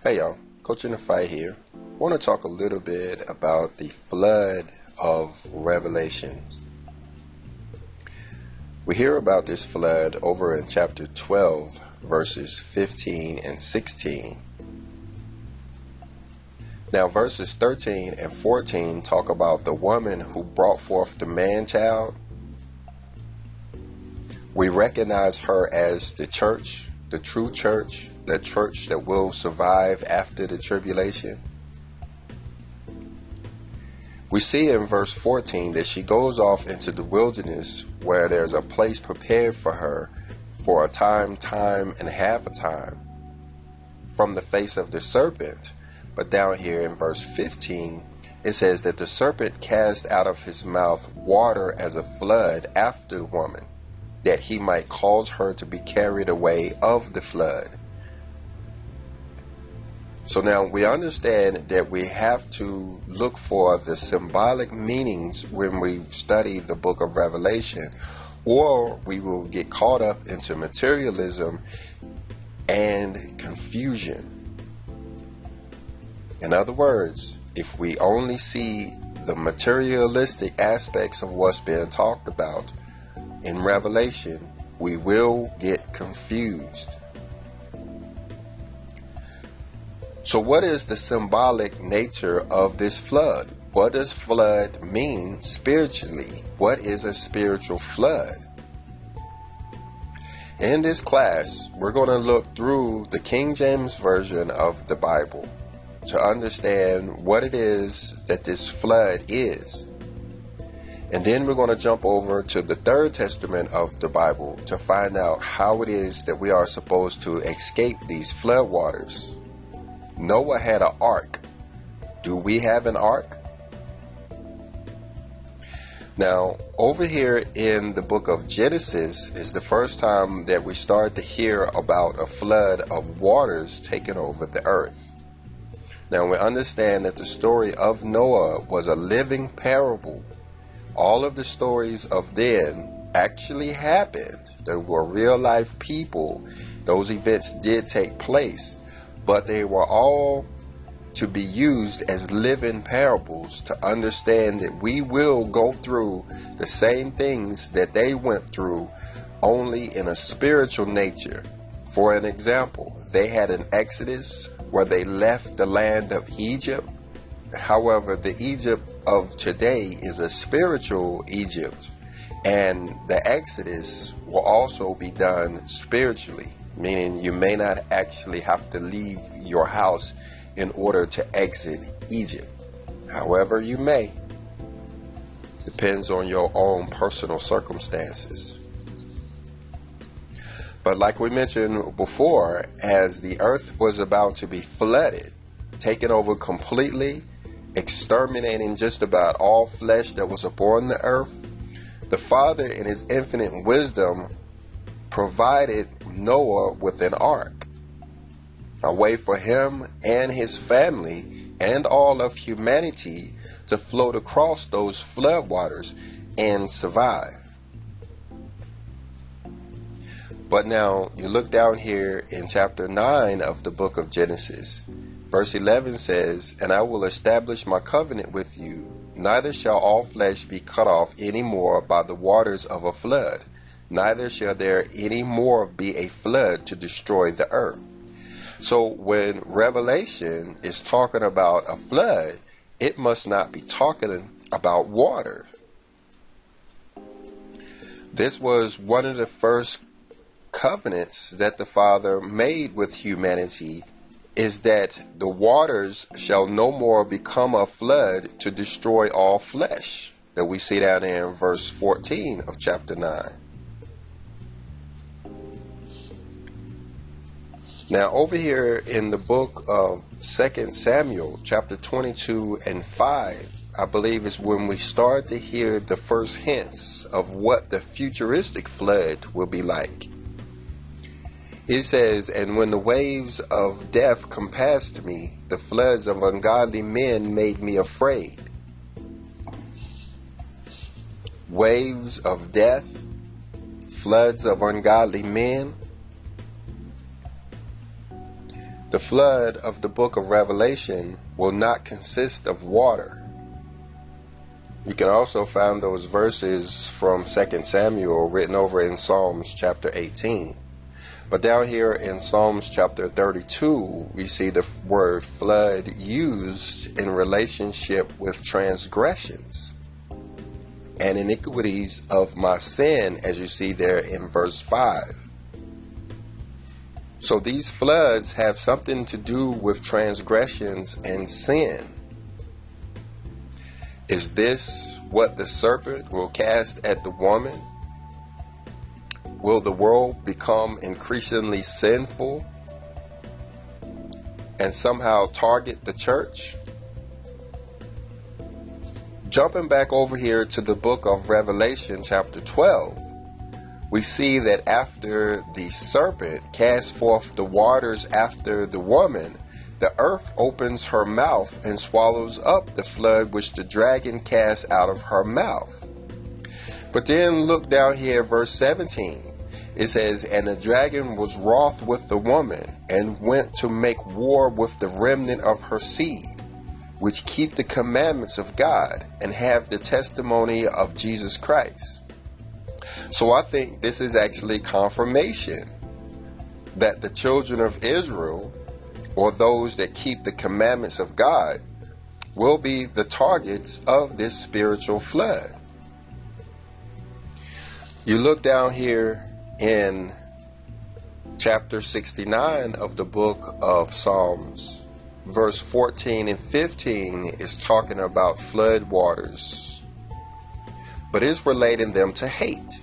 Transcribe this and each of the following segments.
Hey y'all, Coach in the Fight here. I want to talk a little bit about the flood of Revelations. We hear about this flood over in chapter 12, verses 15 and 16. Now verses 13 and 14 talk about the woman who brought forth the man-child. We recognize her as the church, the true church, the church that will survive after the tribulation. We see in verse 14 that she goes off into the wilderness where there's a place prepared for her for a time and half a time from the face of the serpent. But down here in verse 15, it says that the serpent cast out of his mouth water as a flood after the woman, that he might cause her to be carried away of the flood. So now we understand that we have to look for the symbolic meanings when we study the book of Revelation, or we will get caught up into materialism and confusion. In other words, if we only see the materialistic aspects of what's being talked about in Revelation, we will get confused. So what is the symbolic nature of this flood? What does flood mean spiritually? What is a spiritual flood? In this class, we're going to look through the King James Version of the Bible to understand what it is that this flood is. And then we're going to jump over to the Third Testament of the Bible to find out how it is that we are supposed to escape these flood waters. Noah had an ark. Do we have an ark? Now, over here in the book of Genesis is the first time that we start to hear about a flood of waters taking over the earth. Now, we understand that the story of Noah was a living parable. All of the stories of then actually happened. There were real life people. Those events did take place. But they were all to be used as living parables to understand that we will go through the same things that they went through, only in a spiritual nature. For an example, they had an exodus where they left the land of Egypt. However, the Egypt of today is a spiritual Egypt, and the exodus will also be done spiritually. Meaning you may not actually have to leave your house in order to exit Egypt. However, you may. Depends on your own personal circumstances. But like we mentioned before, as the earth was about to be flooded, taken over completely, exterminating just about all flesh that was upon the earth, the Father in his infinite wisdom provided Noah with an ark, a way for him and his family and all of humanity to float across those floodwaters and survive. But now you look down here in chapter 9 of the book of Genesis. Verse 11 says, "And I will establish my covenant with you, neither shall all flesh be cut off any more by the waters of a flood. Neither shall there any more be a flood to destroy the earth." So when Revelation is talking about a flood, it must not be talking about water. This was one of the first covenants that the Father made with humanity, is that the waters shall no more become a flood to destroy all flesh. That we see down there in verse 14 of chapter 9. Now over here in the book of 2 Samuel, chapter 22 and 5, I believe is when we start to hear the first hints of what the futuristic flood will be like. It says, "And when the waves of death compassed me, the floods of ungodly men made me afraid." Waves of death, floods of ungodly men. The flood of the book of Revelation will not consist of water. You can also find those verses from 2 Samuel written over in Psalms chapter 18. But down here in Psalms chapter 32, we see the word flood used in relationship with transgressions and iniquities of my sin, as you see there in verse 5. So these floods have something to do with transgressions and sin. Is this what the serpent will cast at the woman? Will the world become increasingly sinful and somehow target the church? Jumping back over here to the book of Revelation chapter 12, we see that after the serpent cast forth the waters after the woman, the earth opens her mouth and swallows up the flood which the dragon cast out of her mouth. But then look down here, verse 17. It says, and the dragon was wroth with the woman, and went to make war with the remnant of her seed, which keep the commandments of God, and have the testimony of Jesus Christ. So I think this is actually confirmation that the children of Israel, or those that keep the commandments of God, will be the targets of this spiritual flood. You look down here in chapter 69 of the book of Psalms, verse 14 and 15 is talking about flood waters, but is relating them to hate.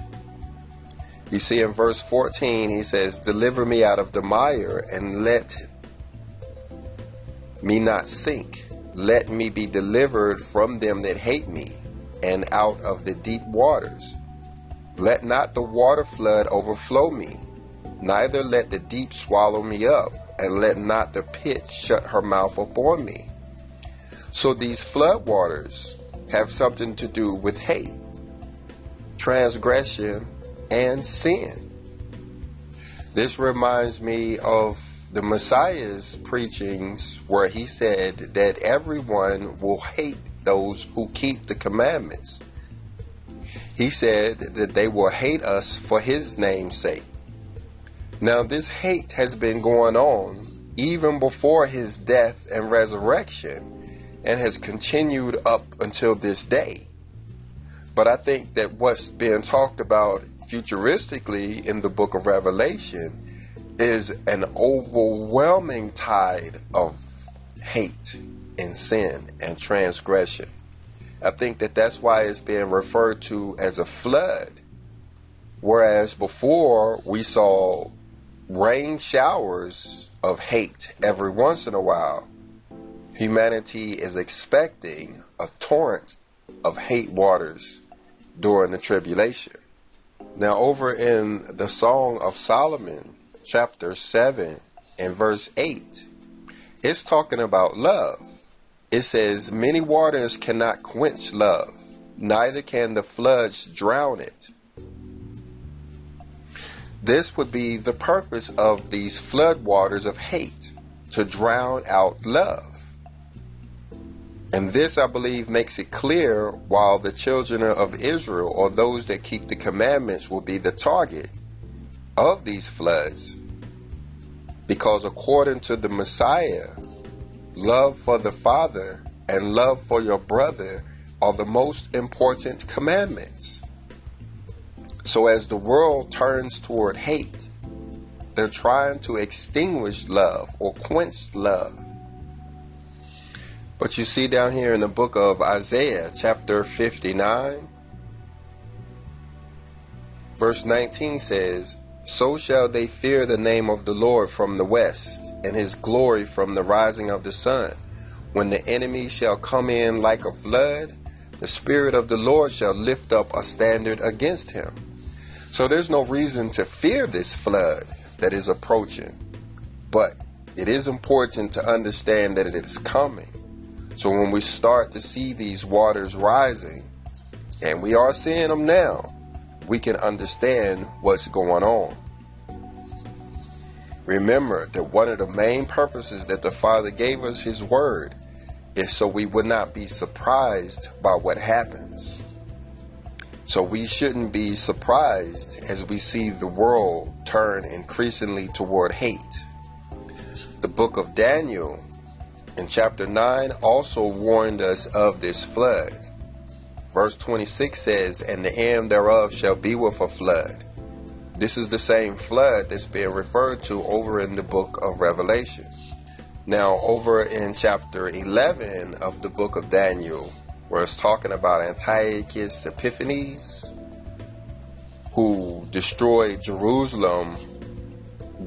You see in verse 14, he says, deliver me out of the mire, and let me not sink. Let me be delivered from them that hate me, and out of the deep waters. Let not the water flood overflow me, neither let the deep swallow me up, and let not the pit shut her mouth upon me. So these flood waters have something to do with hate, transgression, and sin. This reminds me of the Messiah's preachings, where he said that everyone will hate those who keep the commandments. He said that they will hate us for his name's sake. Now this hate has been going on even before his death and resurrection, and has continued up until this day. But I think that what's being talked about futuristically in the book of Revelation is an overwhelming tide of hate and sin and transgression. I think that that's why it's being referred to as a flood. Whereas before we saw rain showers of hate every once in a while, humanity is expecting a torrent of hate waters during the tribulation. Now over in the Song of Solomon, chapter 7 and verse 8, it's talking about love. It says, many waters cannot quench love, neither can the floods drown it. This would be the purpose of these flood waters of hate, to drown out love. And this, I believe, makes it clear while the children of Israel, or those that keep the commandments, will be the target of these floods. Because according to the Messiah, love for the Father and love for your brother are the most important commandments. So as the world turns toward hate, they're trying to extinguish love or quench love. But you see down here in the book of Isaiah, chapter 59, verse 19 says, so shall they fear the name of the Lord from the west, and his glory from the rising of the sun. When the enemy shall come in like a flood, the Spirit of the Lord shall lift up a standard against him. So there's no reason to fear this flood that is approaching. But it is important to understand that it is coming. So when we start to see these waters rising, and we are seeing them now, we can understand what's going on. Remember that one of the main purposes that the Father gave us His Word is so we would not be surprised by what happens. So we shouldn't be surprised as we see the world turn increasingly toward hate. The book of Daniel in chapter 9 also warned us of this flood. Verse 26 says, "And the end thereof shall be with a flood." This is the same flood that's being referred to over in the book of Revelation. Now, over in chapter 11 of the book of Daniel, where it's talking about Antiochus Epiphanes, who destroyed Jerusalem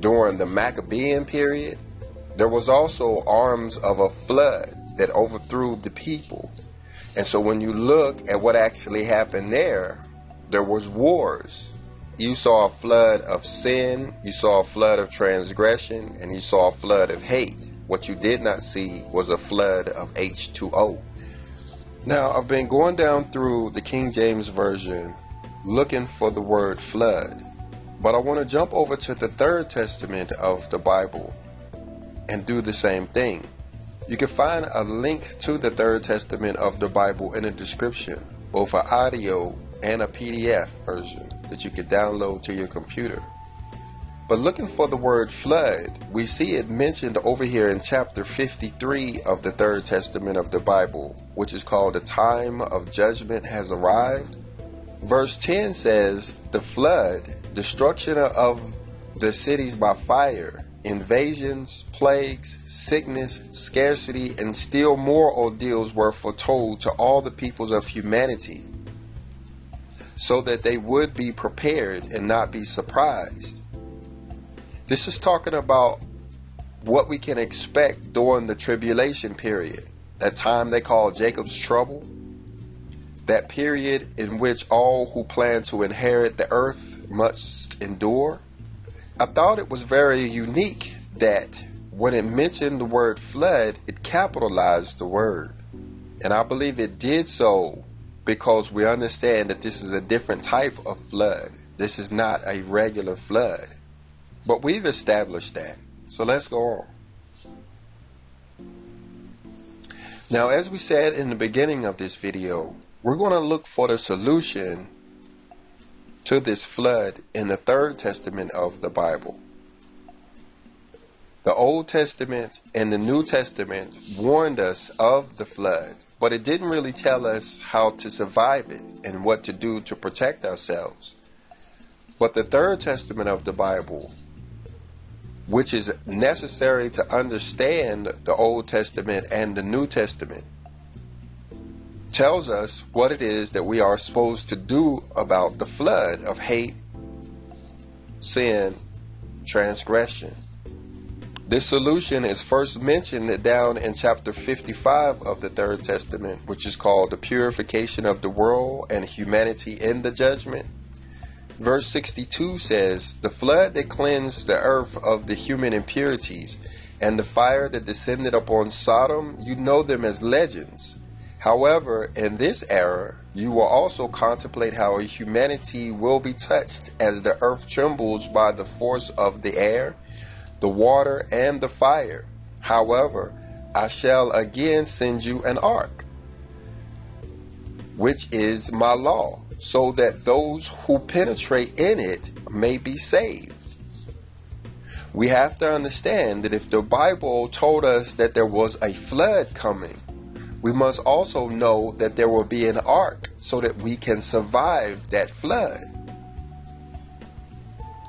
during the Maccabean period, there was also arms of a flood that overthrew the people. And so when you look at what actually happened there was wars. You saw a flood of sin, you saw a flood of transgression, and you saw a flood of hate. What you did not see was a flood of H2O. Now, I've been going down through the King James Version looking for the word flood, but I want to jump over to the Third Testament of the Bible and do the same thing. You can find a link to the Third Testament of the Bible in the description, both an audio and a PDF version that you can download to your computer. But looking for the word flood, we see it mentioned over here in chapter 53 of the Third Testament of the Bible, which is called "The Time of Judgment Has Arrived." Verse 10 says, "The flood, destruction of the cities by fire, invasions, plagues, sickness, scarcity, and still more ordeals were foretold to all the peoples of humanity, so that they would be prepared and not be surprised." This is talking about what we can expect during the tribulation period, that time they call Jacob's trouble, that period in which all who plan to inherit the earth must endure. I thought it was very unique that when it mentioned the word flood, it capitalized the word. And I believe it did so because we understand that this is a different type of flood. This is not a regular flood. But we've established that. So let's go on. Now, as we said in the beginning of this video, we're going to look for the solution to this flood in the Third Testament of the Bible. The Old Testament and the New Testament warned us of the flood, but it didn't really tell us how to survive it and what to do to protect ourselves. But the Third Testament of the Bible, which is necessary to understand the Old Testament and the New Testament, tells us what it is that we are supposed to do about the flood of hate, sin, transgression. This solution is first mentioned down in chapter 55 of the Third Testament, which is called "The Purification of the World and Humanity in the Judgment." Verse 62 says, "The flood that cleansed the earth of the human impurities, and the fire that descended upon Sodom, you know them as legends. However, in this era, you will also contemplate how humanity will be touched as the earth trembles by the force of the air, the water, and the fire. However, I shall again send you an ark, which is my law, so that those who penetrate in it may be saved." We have to understand that if the Bible told us that there was a flood coming, we must also know that there will be an ark so that we can survive that flood.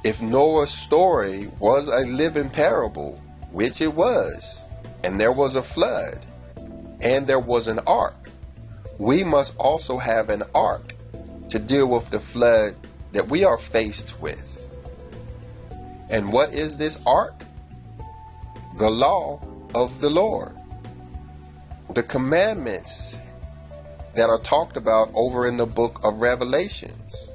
If Noah's story was a living parable, which it was, and there was a flood, and there was an ark, we must also have an ark to deal with the flood that we are faced with. And what is this ark? The law of the Lord. The commandments that are talked about over in the book of Revelations.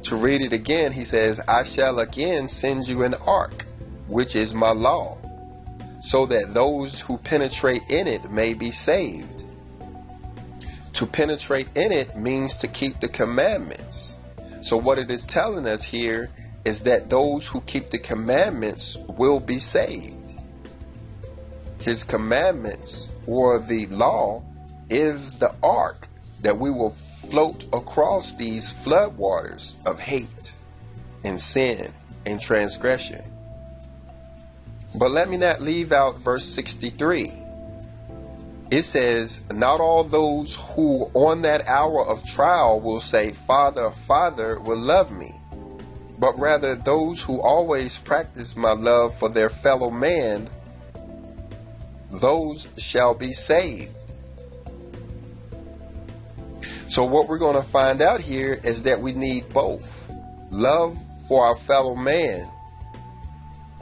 To read it again, he says, "I shall again send you an ark, which is my law, so that those who penetrate in it may be saved." To penetrate in it means to keep the commandments. So what it is telling us here is that those who keep the commandments will be saved. His commandments, or the law, is the ark that we will float across these floodwaters of hate and sin and transgression. But let me not leave out verse 63. It says, not all those who on that hour of trial will say, Father, Father, will love me, but rather those who always practice my love for their fellow man, those shall be saved. So what we're going to find out here is that we need both love for our fellow man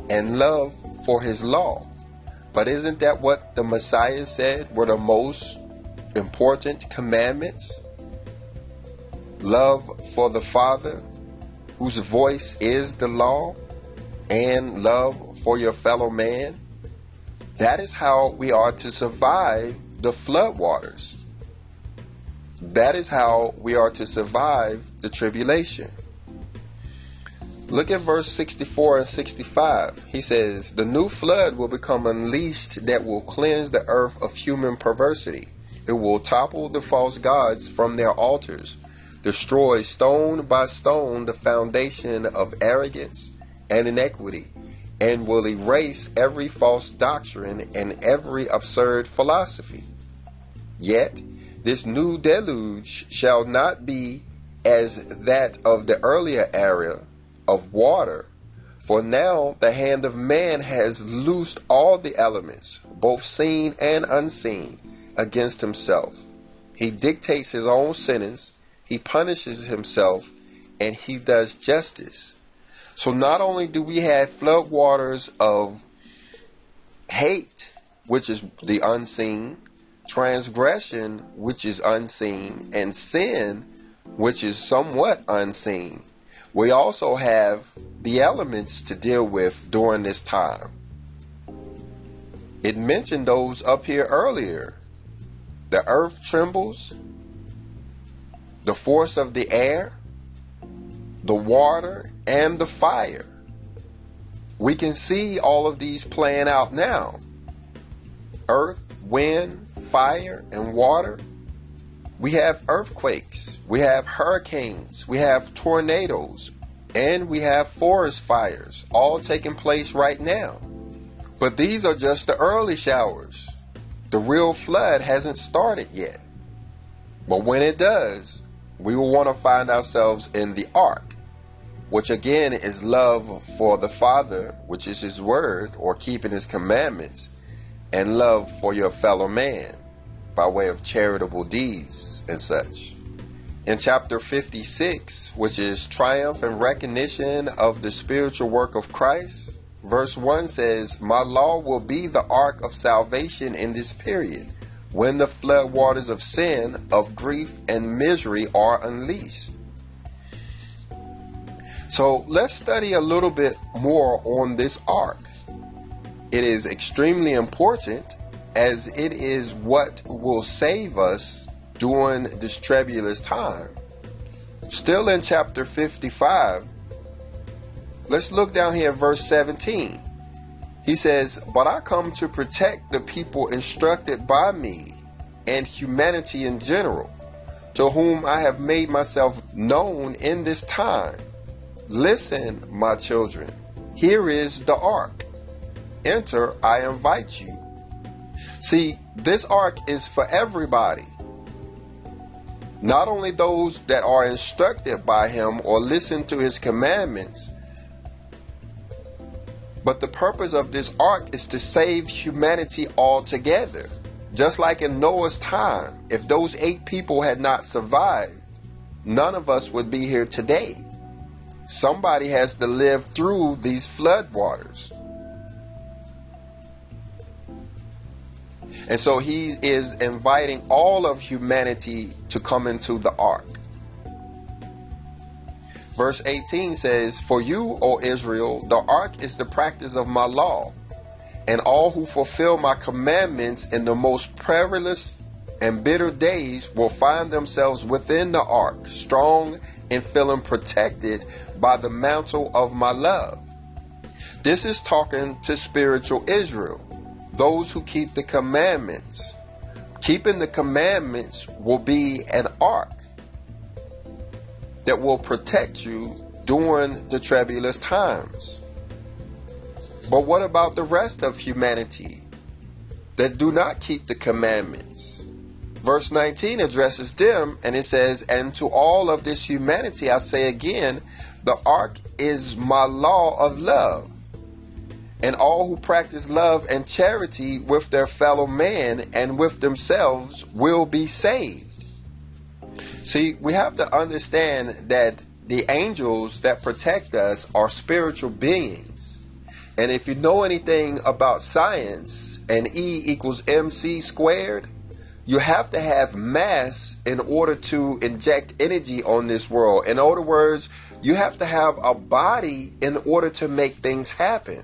and love for his law. But isn't that what the Messiah said were the most important commandments? Love for the Father, whose voice is the law, and love for your fellow man. That is how we are to survive the floodwaters. That is how we are to survive the tribulation. Look at verse 64 and 65. He says, the new flood will become unleashed that will cleanse the earth of human perversity. It will topple the false gods from their altars, destroy stone by stone the foundation of arrogance and iniquity, and will erase every false doctrine and every absurd philosophy. Yet, this new deluge shall not be as that of the earlier era of water, for now the hand of man has loosed all the elements, both seen and unseen, against himself. He dictates his own sentence, he punishes himself, and he does justice. So not only do we have floodwaters of hate, which is the unseen, transgression, which is unseen, and sin, which is somewhat unseen, we also have the elements to deal with during this time. It mentioned those up here earlier. The earth trembles, the force of the air, the water, and the fire. We can see all of these playing out now. Earth, wind, fire, and water. We have earthquakes, we have hurricanes, we have tornadoes, and we have forest fires, all taking place right now. But these are just the early showers. The real flood hasn't started yet. But when it does, we will want to find ourselves in the ark, which again is love for the Father, which is his word, or keeping his commandments, and love for your fellow man, by way of charitable deeds and such. In chapter 56, which is triumph and recognition of the spiritual work of Christ, verse 1 says, my law will be the ark of salvation in this period, when the flood waters of sin, of grief, and misery are unleashed. So let's study a little bit more on this ark. It is extremely important, as it is what will save us during this tribulous time. Still in chapter 55, let's look down here at verse 17. He says, but I come to protect the people instructed by me and humanity in general, to whom I have made myself known in this time. Listen, my children, here is the ark. Enter, I invite you. See, this ark is for everybody. Not only those that are instructed by him or listen to his commandments, but the purpose of this ark is to save humanity altogether. Just like in Noah's time, if those 8 people had not survived, none of us would be here today. Somebody has to live through these floodwaters. And so he is inviting all of humanity to come into the ark. Verse 18 says, for you, O Israel, the ark is the practice of my law, and all who fulfill my commandments in the most perilous and bitter days will find themselves within the ark, strong and feeling protected by the mantle of my love. This is talking to spiritual Israel, those who keep the commandments. Keeping the commandments will be an ark that will protect you during the troublous times. But what about the rest of humanity that do not keep the commandments? Verse 19 addresses them, and it says, "And to all of this humanity I say again, the ark is my law of love. And all who practice love and charity with their fellow man and with themselves will be saved." See, we have to understand that the angels that protect us are spiritual beings. And if you know anything about science and E equals MC squared, you have to have mass in order to inject energy on this world. In other words, you have to have a body in order to make things happen.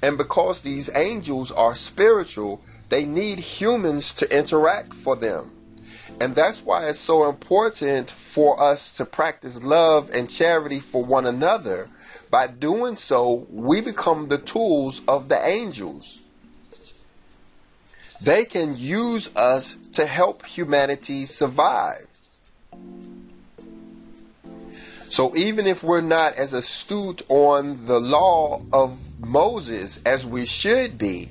And because these angels are spiritual, they need humans to interact for them. And that's why it's so important for us to practice love and charity for one another. By doing so, we become the tools of the angels. They can use us to help humanity survive. So even if we're not as astute on the law of Moses as we should be,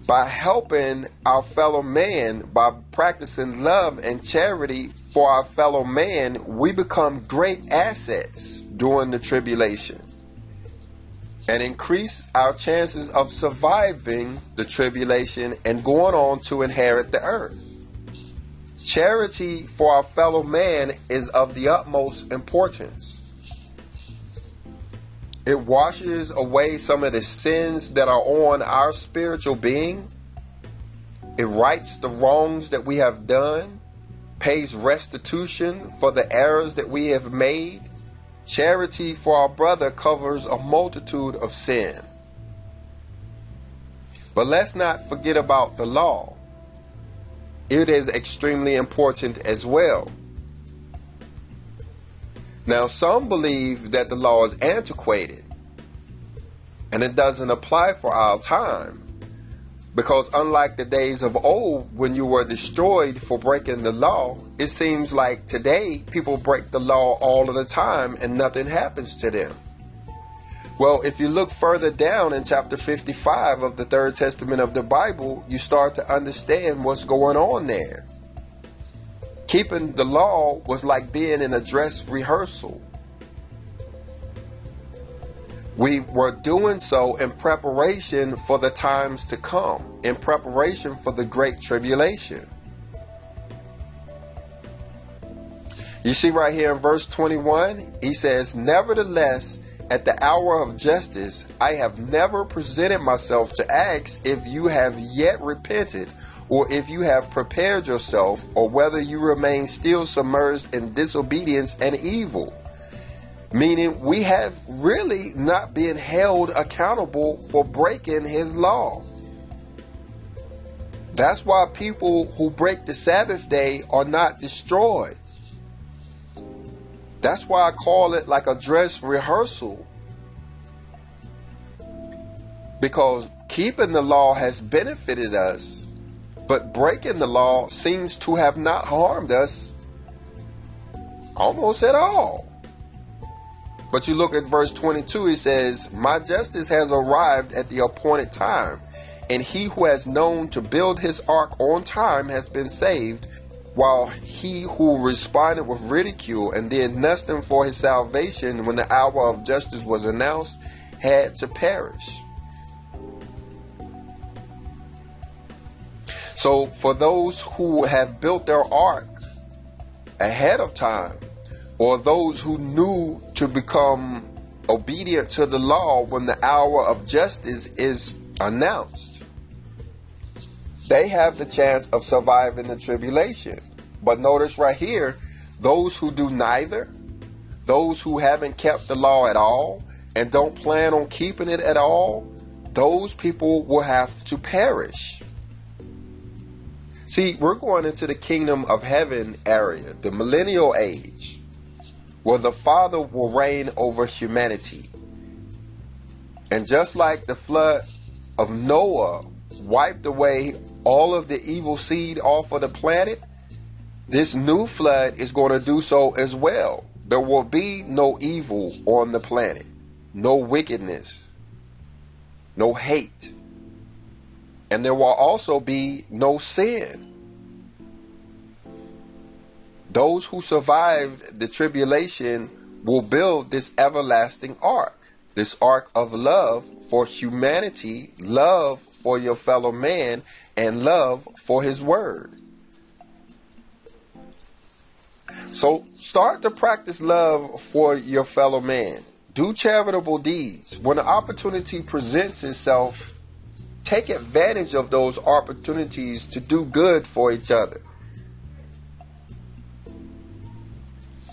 by helping our fellow man, by practicing love and charity for our fellow man, we become great assets during the tribulation and increase our chances of surviving the tribulation and going on to inherit the earth. Charity for our fellow man is of the utmost importance. It washes away some of the sins that are on our spiritual being. It rights the wrongs that we have done, pays restitution for the errors that we have made. Charity for our brother covers a multitude of sin. But let's not forget about the law. It is extremely important as well. Now, some believe that the law is antiquated and it doesn't apply for our time, because unlike the days of old when you were destroyed for breaking the law, it seems like today people break the law all of the time and nothing happens to them. Well, if you look further down in chapter 55 of the Third Testament of the Bible, you start to understand what's going on there. Keeping the law was like being in a dress rehearsal. We were doing so in preparation for the times to come, in preparation for the great tribulation. You see right here in verse 21, he says, "Nevertheless, at the hour of justice, I have never presented myself to ask if you have yet repented, or if you have prepared yourself, or whether you remain still submerged in disobedience and evil." Meaning we have really not been held accountable for breaking his law. That's why people who break the Sabbath day are not destroyed. That's why I call it like a dress rehearsal. Because keeping the law has benefited us, but breaking the law seems to have not harmed us almost at all. But you look at verse 22, it says, "My justice has arrived at the appointed time, and he who has known to build his ark on time has been saved, while he who responded with ridicule and did nothing for his salvation when the hour of justice was announced had to perish." So for those who have built their ark ahead of time, or those who knew to become obedient to the law when the hour of justice is announced, they have the chance of surviving the tribulation. But notice right here, those who do neither, those who haven't kept the law at all and don't plan on keeping it at all, those people will have to perish. See, we're going into the kingdom of heaven area, the millennial age, where the Father will reign over humanity. And just like the flood of Noah wiped away all of the evil seed off of the planet, this new flood is going to do so as well. There will be no evil on the planet, no wickedness, no hate, and there will also be no sin. Those who survived the tribulation will build this everlasting ark, this ark of love for humanity, love for your fellow man, and love for his word. So start to practice love for your fellow man. Do charitable deeds. When an opportunity presents itself, take advantage of those opportunities to do good for each other.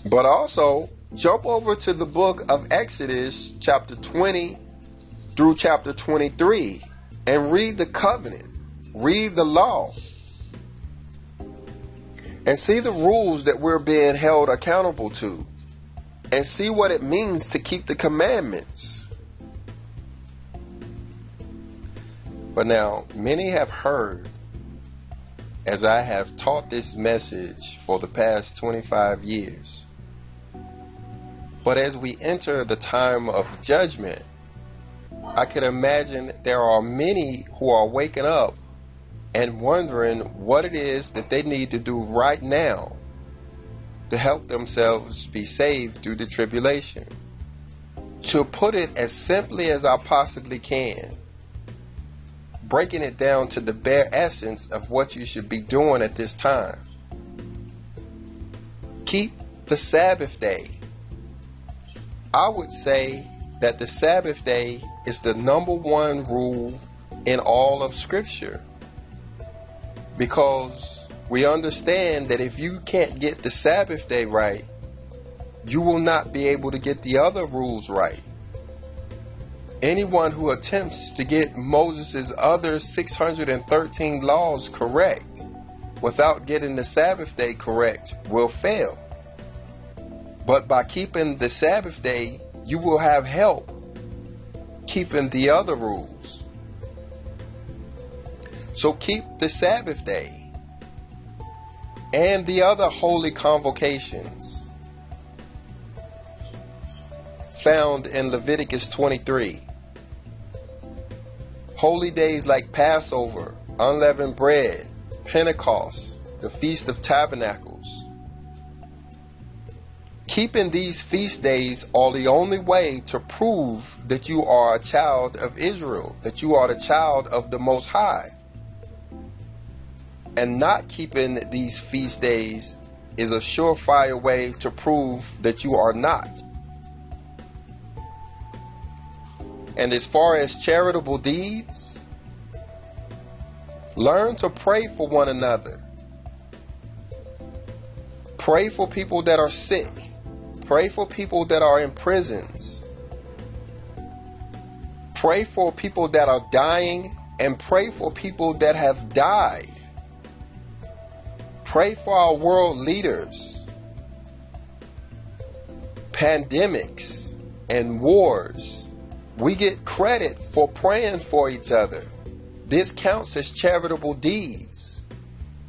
But also, jump over to the book of Exodus, chapter 20 through chapter 23, and read the covenant, read the law, and see the rules that we're being held accountable to, and see what it means to keep the commandments. But now, many have heard, as I have taught this message for the past 25 years. But as we enter the time of judgment, I can imagine there are many who are waking up and wondering what it is that they need to do right now to help themselves be saved through the tribulation. To put it as simply as I possibly can, breaking it down to the bare essence of what you should be doing at this time. Keep the Sabbath day. I would say that the Sabbath day is the number one rule in all of Scripture, because we understand that if you can't get the Sabbath day right, you will not be able to get the other rules right. Anyone who attempts to get Moses' other 613 laws correct without getting the Sabbath day correct will fail. But by keeping the Sabbath day, you will have help keeping the other rules. So keep the Sabbath day and the other holy convocations found in Leviticus 23. Holy days like Passover, unleavened bread, Pentecost, the Feast of Tabernacles. Keeping these feast days are the only way to prove that you are a child of Israel, that you are the child of the Most High. And not keeping these feast days is a surefire way to prove that you are not. And as far as charitable deeds, learn to pray for one another. Pray for people that are sick. Pray for people that are in prisons. Pray for people that are dying, and pray for people that have died. Pray for our world leaders. Pandemics and wars. We get credit for praying for each other. This counts as charitable deeds.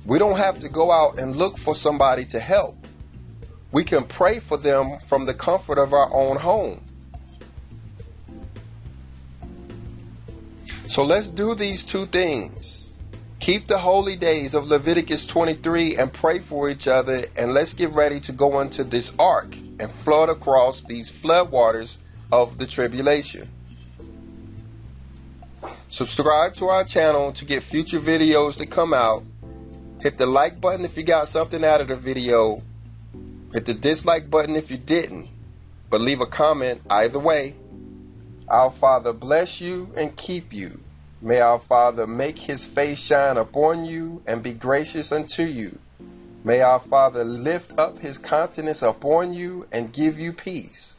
We don't have to go out and look for somebody to help. We can pray for them from the comfort of our own home. So let's do these two things. Keep the holy days of Leviticus 23 and pray for each other, and let's get ready to go into this ark and flood across these floodwaters of the tribulation. Subscribe to our channel to get future videos that come out. Hit the like button if you got something out of the video. Hit the dislike button if you didn't, but leave a comment either way. Our Father bless you and keep you. May our Father make his face shine upon you and be gracious unto you. May our Father lift up his countenance upon you and give you peace.